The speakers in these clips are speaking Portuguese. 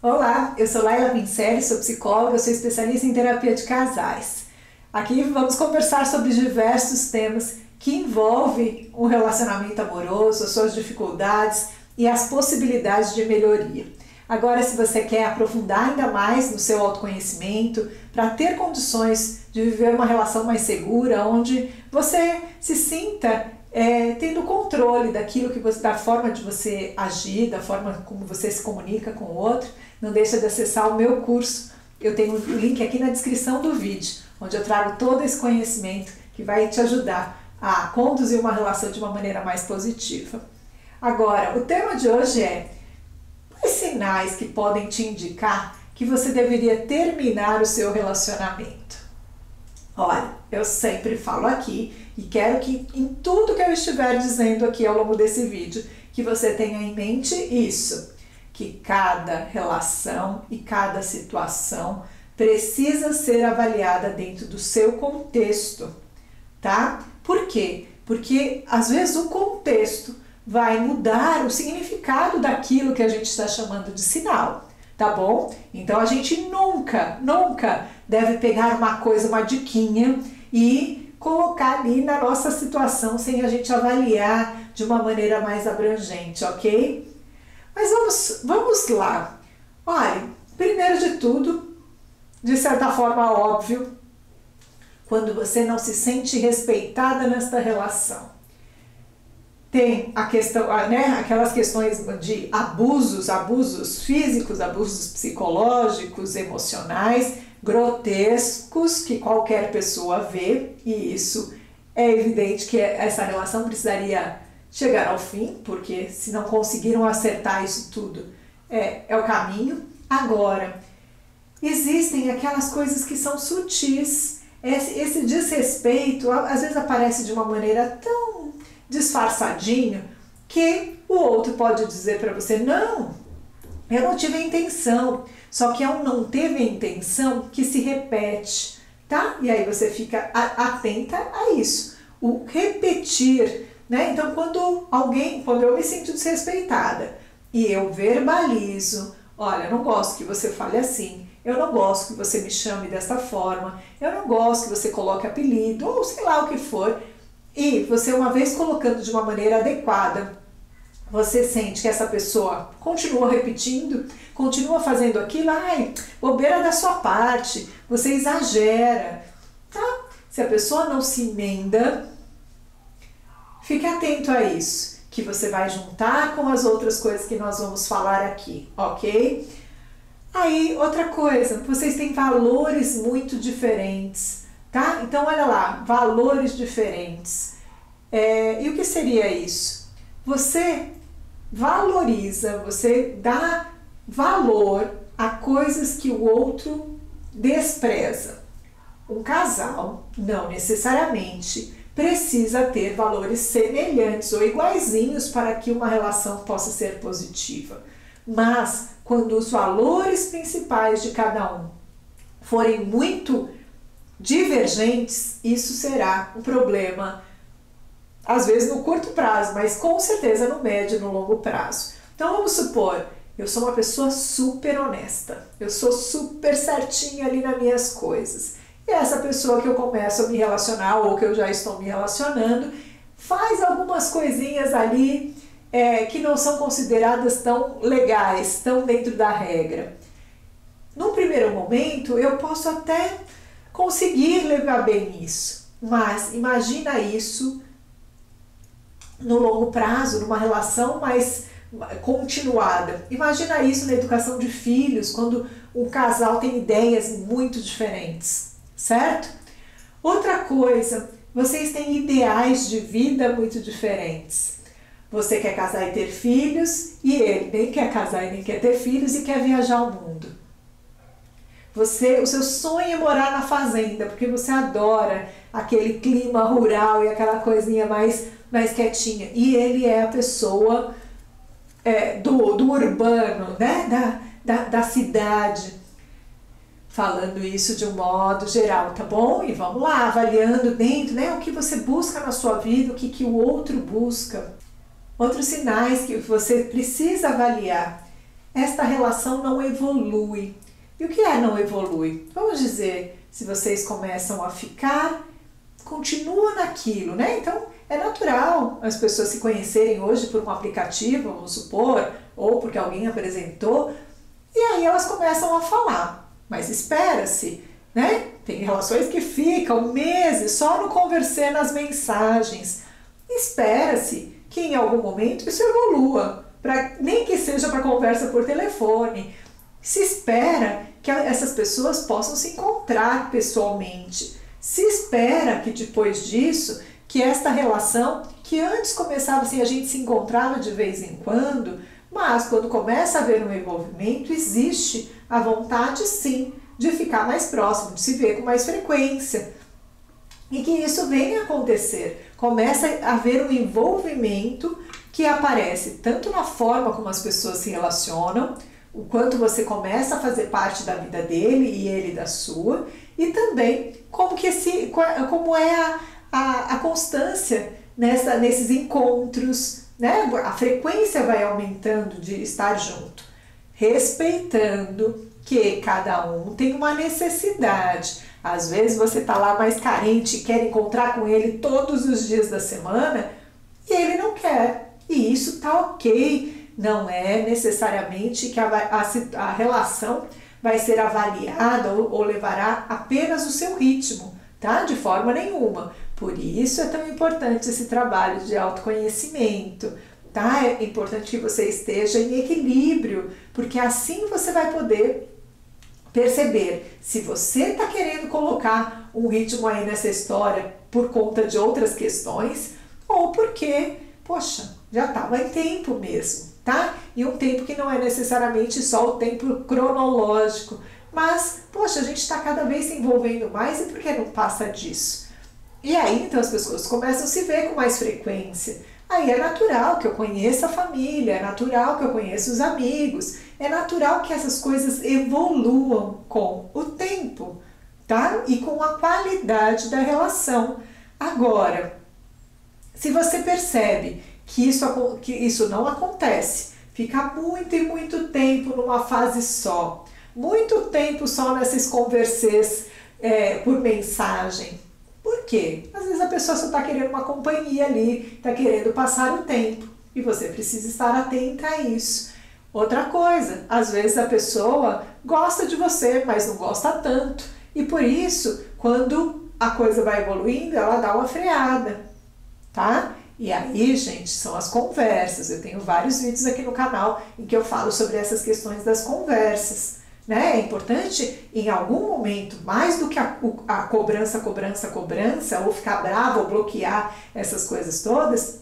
Olá, eu sou Laila Pincelli, sou psicóloga, sou especialista em terapia de casais. Aqui vamos conversar sobre diversos temas que envolvem o relacionamento amoroso, as suas dificuldades e as possibilidades de melhoria. Agora, se você quer aprofundar ainda mais no seu autoconhecimento, para ter condições de viver uma relação mais segura, onde você se sinta tendo controle daquilo que você, da forma de você agir, da forma como você se comunica com o outro, não deixa de acessar o meu curso. Eu tenho o link aqui na descrição do vídeo, onde eu trago todo esse conhecimento que vai te ajudar a conduzir uma relação de uma maneira mais positiva. Agora, o tema de hoje é: quais sinais que podem te indicar que você deveria terminar o seu relacionamento? Olha, eu sempre falo aqui e quero que em tudo que eu estiver dizendo aqui ao longo desse vídeo, que você tenha em mente isso, que cada relação e cada situação precisa ser avaliada dentro do seu contexto, tá? Por quê? Porque às vezes o contexto vai mudar o significado daquilo que a gente está chamando de sinal, tá bom? Então a gente nunca deve pegar uma coisa, uma diquinha e colocar ali na nossa situação sem a gente avaliar de uma maneira mais abrangente, ok? Mas vamos lá. Olha, primeiro de tudo, de certa forma óbvio, quando você não se sente respeitada nesta relação. Tem a questão, né, aquelas questões de abusos físicos, abusos psicológicos, emocionais, grotescos, que qualquer pessoa vê, e isso é evidente que essa relação precisaria chegar ao fim, porque se não conseguiram acertar isso tudo, é o caminho. Agora, existem aquelas coisas que são sutis, esse desrespeito às vezes aparece de uma maneira tão disfarçadinho que o outro pode dizer para você: não, eu não tive a intenção. Só que é um não teve a intenção que se repete, tá? E aí você fica atenta a isso, o repetir, né? Então quando eu me sinto desrespeitada e eu verbalizo: olha, eu não gosto que você fale assim, eu não gosto que você me chame dessa forma, eu não gosto que você coloque apelido, ou sei lá o que for, e você, uma vez colocando de uma maneira adequada, você sente que essa pessoa continua repetindo, continua fazendo aquilo, ai, bobeira da sua parte, você exagera, tá? Se a pessoa não se emenda, fique atento a isso, que você vai juntar com as outras coisas que nós vamos falar aqui, ok? Aí, outra coisa, vocês têm valores muito diferentes, tá? Então, olha lá, valores diferentes. E o que seria isso? Você valoriza, você dá valor a coisas que o outro despreza. Um casal não necessariamente precisa ter valores semelhantes ou iguaizinhos para que uma relação possa ser positiva. Mas quando os valores principais de cada um forem muito divergentes, isso será um problema, às vezes no curto prazo, mas com certeza no médio e no longo prazo. Então vamos supor, eu sou uma pessoa super honesta, eu sou super certinha ali nas minhas coisas. E essa pessoa que eu começo a me relacionar, ou que eu já estou me relacionando, faz algumas coisinhas ali que não são consideradas tão legais, tão dentro da regra. Num primeiro momento, eu posso até conseguir levar bem isso, mas imagina isso no longo prazo, numa relação mais continuada. Imagina isso na educação de filhos, quando um casal tem ideias muito diferentes, certo? Outra coisa, vocês têm ideais de vida muito diferentes. Você quer casar e ter filhos, e ele nem quer casar e nem quer ter filhos e quer viajar ao mundo. O seu sonho é morar na fazenda, porque você adora aquele clima rural e aquela coisinha mais quietinha. E ele é a pessoa do urbano, né? Da cidade. Falando isso de um modo geral, tá bom? E vamos lá, avaliando dentro, né? O que você busca na sua vida, o que o outro busca. Outros sinais que você precisa avaliar esta relação não evolui. E o que é não evolui? Vamos dizer, se vocês começam a ficar, continua naquilo, né? Então, é natural as pessoas se conhecerem hoje por um aplicativo, vamos supor, ou porque alguém apresentou, e aí elas começam a falar. Mas espera-se, né? Tem relações que ficam meses só no conversar, nas mensagens. Espera-se que em algum momento isso evolua, nem que seja para conversa por telefone. Se espera que essas pessoas possam se encontrar pessoalmente. Se espera que depois disso, que esta relação, que antes começava assim, a gente se encontrava de vez em quando, mas quando começa a haver um envolvimento, existe a vontade sim de ficar mais próximo, de se ver com mais frequência. E que isso venha a acontecer. Começa a haver um envolvimento que aparece tanto na forma como as pessoas se relacionam, o quanto você começa a fazer parte da vida dele e ele da sua, e também como é a constância nesses encontros, né? A frequência vai aumentando de estar junto, respeitando que cada um tem uma necessidade. Às vezes você está lá mais carente e quer encontrar com ele todos os dias da semana e ele não quer. E isso está ok. Não é necessariamente que a relação vai ser avaliada ou levará apenas o seu ritmo, tá? De forma nenhuma. Por isso é tão importante esse trabalho de autoconhecimento, tá? É importante que você esteja em equilíbrio, porque assim você vai poder perceber se você está querendo colocar um ritmo aí nessa história por conta de outras questões ou porque, poxa, já estava em tempo mesmo, tá? E um tempo que não é necessariamente só o tempo cronológico, mas, poxa, a gente está cada vez se envolvendo mais e por que não passa disso? E aí, então, as pessoas começam a se ver com mais frequência. Aí é natural que eu conheça a família, é natural que eu conheça os amigos, é natural que essas coisas evoluam com o tempo, tá? E com a qualidade da relação. Agora, se você percebe que isso não acontece, fica muito e muito tempo numa fase só, muito tempo só nessas conversas por mensagem. Por quê? Às vezes a pessoa só está querendo uma companhia ali, está querendo passar o tempo e você precisa estar atenta a isso. Outra coisa, às vezes a pessoa gosta de você, mas não gosta tanto e por isso, quando a coisa vai evoluindo, ela dá uma freada, tá? E aí, gente, são as conversas. Eu tenho vários vídeos aqui no canal em que eu falo sobre essas questões das conversas. Né? É importante, em algum momento, mais do que a cobrança, ou ficar bravo, ou bloquear essas coisas todas,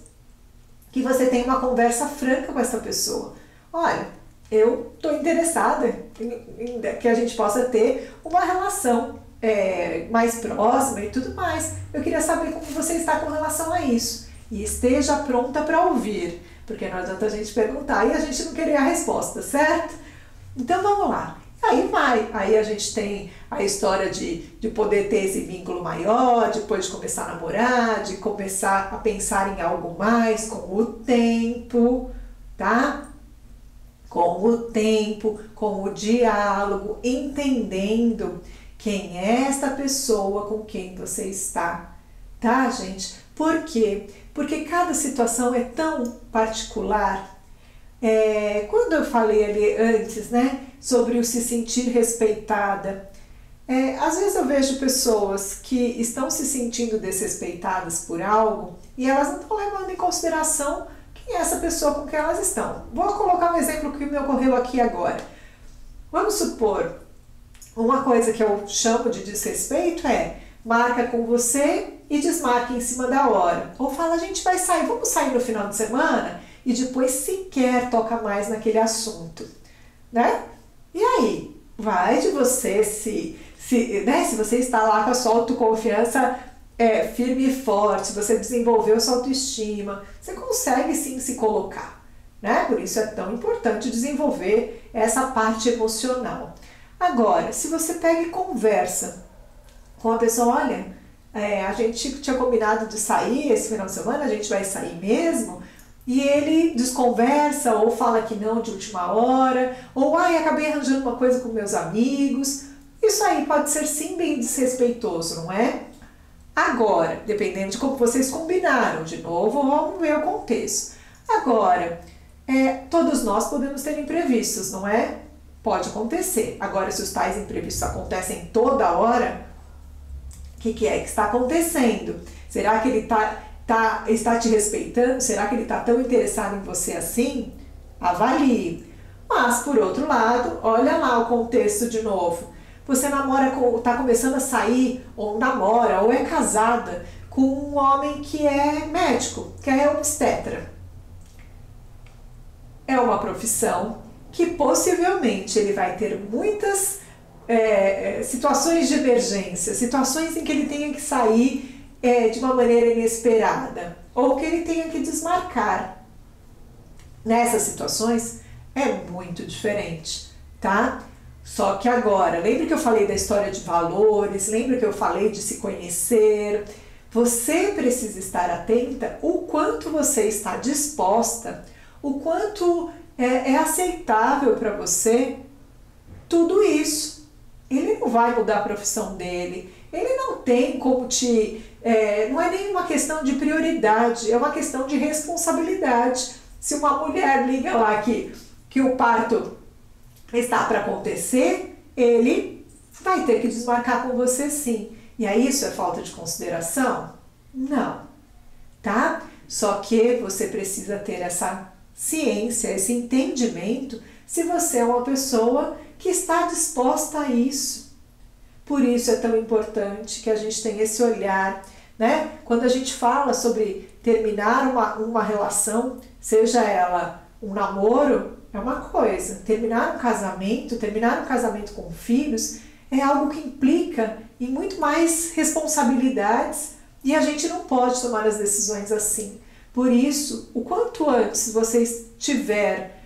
que você tenha uma conversa franca com essa pessoa. Olha, eu estou interessada em que a gente possa ter uma relação mais próxima e tudo mais. Eu queria saber como você está com relação a isso. E esteja pronta para ouvir, porque não adianta a gente perguntar e a gente não querer a resposta, certo? Então vamos lá. Aí a gente tem a história de poder ter esse vínculo maior, depois de começar a namorar, de começar a pensar em algo mais com o tempo, tá? Com o tempo, com o diálogo, entendendo quem é esta pessoa com quem você está, tá, gente? Por quê? Porque cada situação é tão particular. Quando eu falei ali antes, né, sobre o se sentir respeitada, às vezes eu vejo pessoas que estão se sentindo desrespeitadas por algo e elas não estão levando em consideração quem é essa pessoa com quem elas estão. Vou colocar um exemplo que me ocorreu aqui agora. Vamos supor, uma coisa que eu chamo de desrespeito marca com você e desmarca em cima da hora. Ou fala, a gente vai sair, vamos sair no final de semana? E depois sequer toca mais naquele assunto, né? E aí, vai de você se você está lá com a sua autoconfiança firme e forte, se você desenvolveu sua autoestima, você consegue sim se colocar, né? Por isso é tão importante desenvolver essa parte emocional. Agora, se você pega e conversa com a pessoa, olha, a gente tinha combinado de sair esse final de semana, a gente vai sair mesmo? e ele desconversa ou fala que não de última hora, ou acabei arranjando uma coisa com meus amigos. Isso aí pode ser sim bem desrespeitoso, não é? Agora, dependendo de como vocês combinaram, de novo, vamos ver o contexto. Agora, todos nós podemos ter imprevistos, não é? Pode acontecer. Agora, se os tais imprevistos acontecem toda hora, o que é que está acontecendo? Será que ele está te respeitando? Será que ele está tão interessado em você assim? Avalie. Mas, por outro lado, olha lá o contexto de novo. Você namora, está começando a sair, ou namora, ou é casada com um homem que é médico, que é obstetra. É uma profissão que possivelmente ele vai ter muitas situações de emergência, situações em que ele tenha que sair de uma maneira inesperada, ou que ele tenha que desmarcar. Nessas situações é muito diferente, tá? Só que agora, lembra que eu falei da história de valores, lembra que eu falei de se conhecer? Você precisa estar atenta o quanto você está disposta, o quanto é aceitável para você tudo isso. Ele não vai mudar a profissão dele, ele não tem como não é nem uma questão de prioridade, é uma questão de responsabilidade. Se uma mulher liga lá que o parto está para acontecer, ele vai ter que desmarcar com você sim. E aí isso é falta de consideração? Não, tá? Só que você precisa ter essa ciência, esse entendimento, se você é uma pessoa que está disposta a isso. Por isso é tão importante que a gente tenha esse olhar, né? Quando a gente fala sobre terminar uma relação, seja ela um namoro, é uma coisa. Terminar um casamento com filhos, é algo que implica em muito mais responsabilidades e a gente não pode tomar as decisões assim. Por isso, o quanto antes você estiver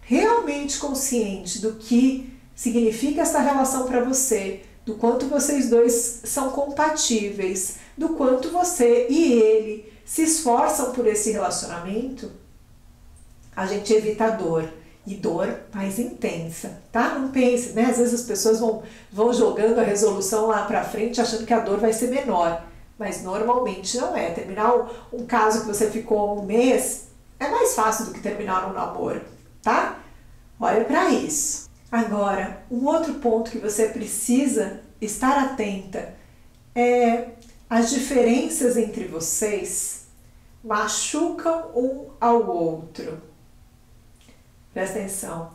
realmente consciente do que significa essa relação para você, do quanto vocês dois são compatíveis, do quanto você e ele se esforçam por esse relacionamento, a gente evita dor. E dor mais intensa, tá? Não pense, né? Às vezes as pessoas vão jogando a resolução lá pra frente achando que a dor vai ser menor. Mas normalmente não é. Terminar um caso que você ficou um mês é mais fácil do que terminar um namoro, tá? Olha pra isso. Agora, um outro ponto que você precisa estar atenta é as diferenças entre vocês machucam um ao outro. Presta atenção,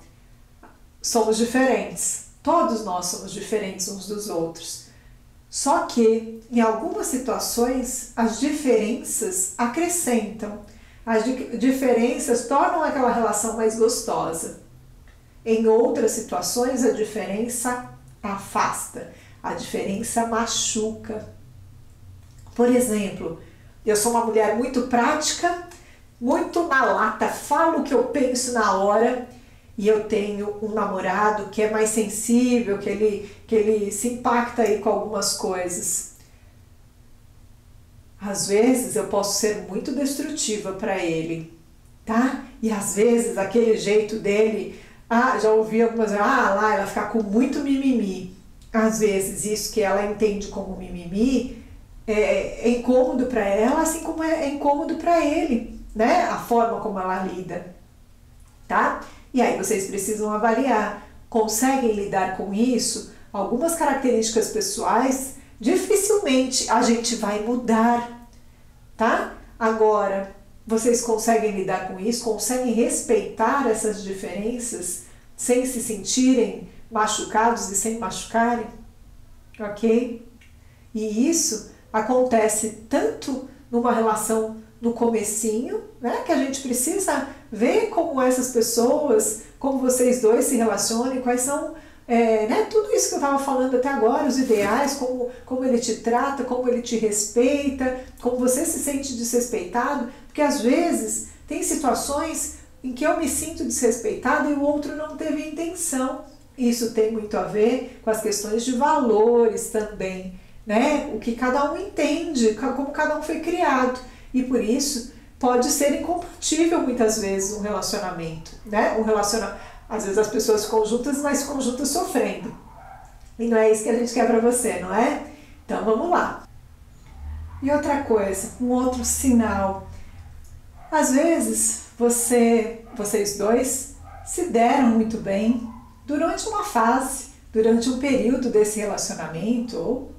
somos diferentes, todos nós somos diferentes uns dos outros. Só que, em algumas situações, as diferenças acrescentam, as diferenças tornam aquela relação mais gostosa. Em outras situações, a diferença afasta, a diferença machuca. Por exemplo, eu sou uma mulher muito prática, muito na lata, falo o que eu penso na hora, e eu tenho um namorado que é mais sensível, que ele se impacta aí com algumas coisas. Às vezes eu posso ser muito destrutiva para ele, tá? E às vezes aquele jeito dele, já ouvi algumas vezes, lá ela fica com muito mimimi. Às vezes isso que ela entende como mimimi é incômodo para ela, assim como é incômodo para ele. Né? A forma como ela lida, tá? E aí vocês precisam avaliar, conseguem lidar com isso? Algumas características pessoais, dificilmente a gente vai mudar, tá? Agora, vocês conseguem lidar com isso? Conseguem respeitar essas diferenças sem se sentirem machucados e sem machucarem? Ok? E isso acontece tanto numa relação no comecinho, né, que a gente precisa ver como essas pessoas, como vocês dois se relacionam, quais são, tudo isso que eu estava falando até agora, os ideais, como ele te trata, como ele te respeita, como você se sente desrespeitado, porque às vezes tem situações em que eu me sinto desrespeitada e o outro não teve intenção. Isso tem muito a ver com as questões de valores também, né, o que cada um entende, como cada um foi criado. E por isso, pode ser incompatível muitas vezes um relacionamento, né? Às vezes as pessoas ficam juntas, mas ficam juntas sofrendo. E não é isso que a gente quer para você, não é? Então vamos lá. E outra coisa, um outro sinal. Às vezes vocês dois se deram muito bem durante uma fase, durante um período desse relacionamento, ou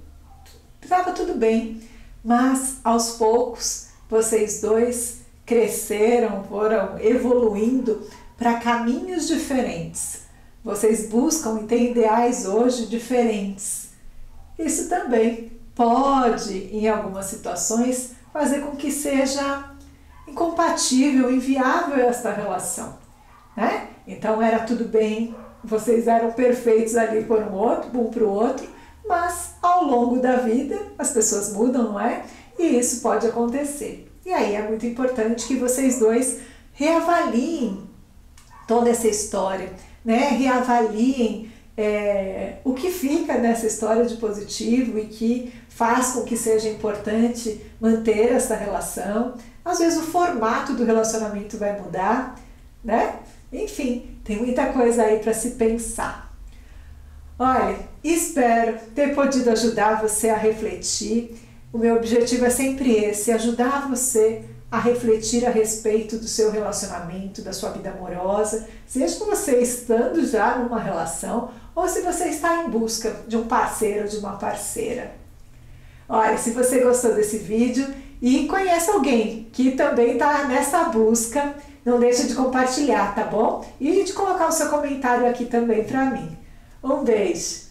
estava tudo bem, mas aos poucos vocês dois cresceram, foram evoluindo para caminhos diferentes. Vocês buscam e têm ideais hoje diferentes. Isso também pode, em algumas situações, fazer com que seja incompatível, inviável esta relação, né? Então era tudo bem, vocês eram perfeitos ali por um para o outro, mas ao longo da vida as pessoas mudam, não é? E isso pode acontecer. E aí é muito importante que vocês dois reavaliem toda essa história, né? Reavaliem o que fica nessa história de positivo e que faz com que seja importante manter essa relação. Às vezes o formato do relacionamento vai mudar, né? Enfim, tem muita coisa aí para se pensar. Olha, espero ter podido ajudar você a refletir. O meu objetivo é sempre esse, ajudar você a refletir a respeito do seu relacionamento, da sua vida amorosa, seja você estando já numa relação ou se você está em busca de um parceiro ou de uma parceira. Olha, se você gostou desse vídeo e conhece alguém que também está nessa busca, não deixe de compartilhar, tá bom? E de colocar o seu comentário aqui também para mim. Um beijo!